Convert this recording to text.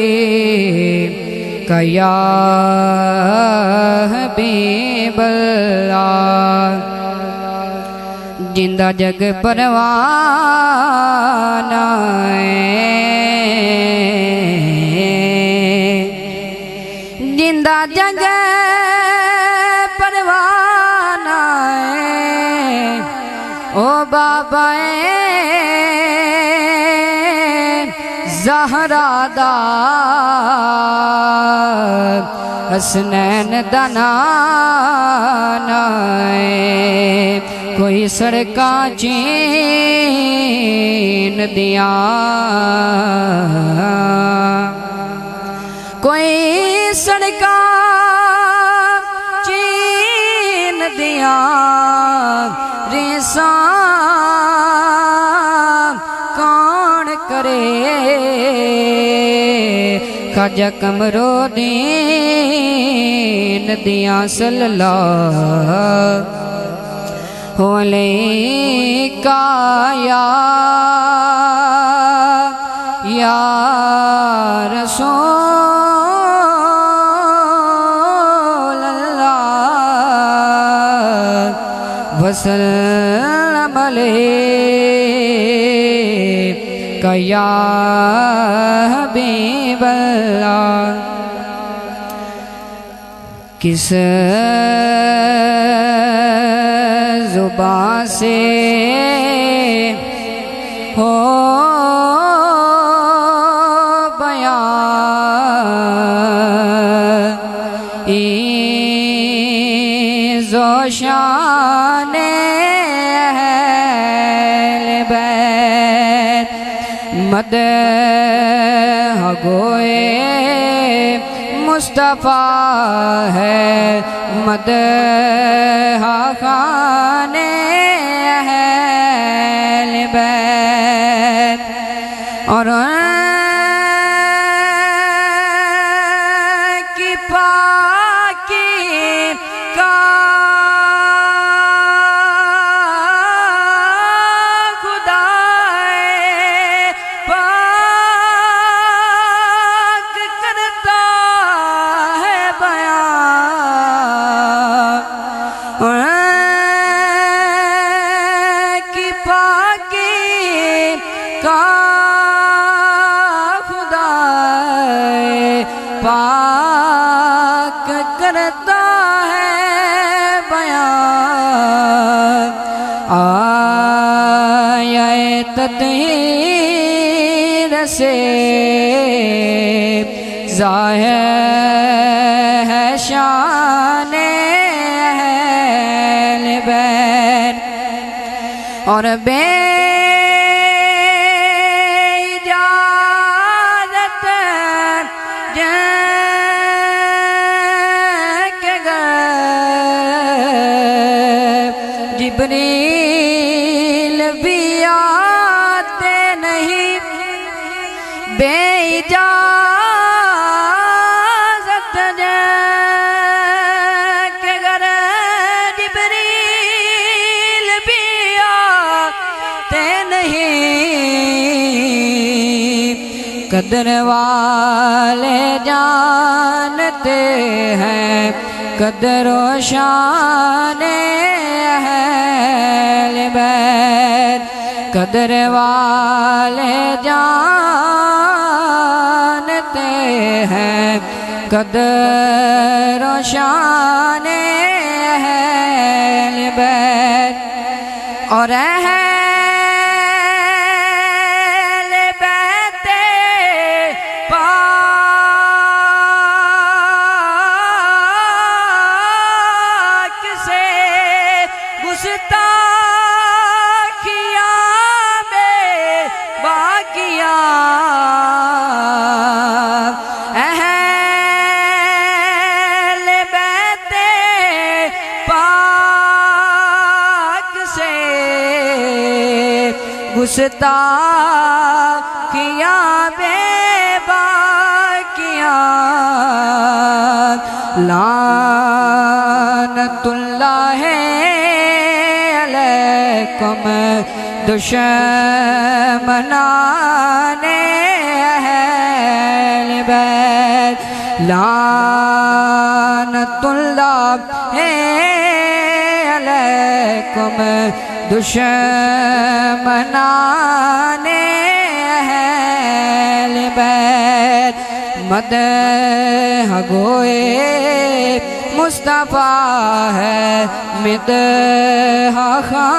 कया हबीबल्लाह जिंदा जग परवाना जिंदा जग परवाना ओ बाबा ज़हरा हसनैन दा नाना कोई सड़का चीन दिया कोई सड़का चीन दिया रेसा कौन करे खाजा कमरो दीन दिया सल्लल्लाहु अलैका या रसूल अल्लाह वसल्लम अलैका या हबीबल्लाह। किस जुबान से हो बयां ज़ोशाने अहले बैत मदह गोए मुस्तफ़ा है मदह खाने अहले बैत और की पाकी का पाक करता है बयान आये तत्हीर से ज़ाहिर है शाने अहले बैत और जिब्रील भी आते नहीं बेइजाज़त के घर जिब्रील भी आते नहीं कदर वाले जानते हैं कदर व शान अहले बैत कदर वाले जानते हैं कदर व शान अहले बैत और अहले बैत पाक से गुस्ताखिया में बाकिया अहले बैत पाक से गुस्ताखिया में बाकिया लानतुल्लाह अलैकुम दुश्मनाने अहले बैत लानतुल्लाह अलैकुम दुश्मनाने अहल बैत मदह गोए मुस्तफ़ा है मिदह खान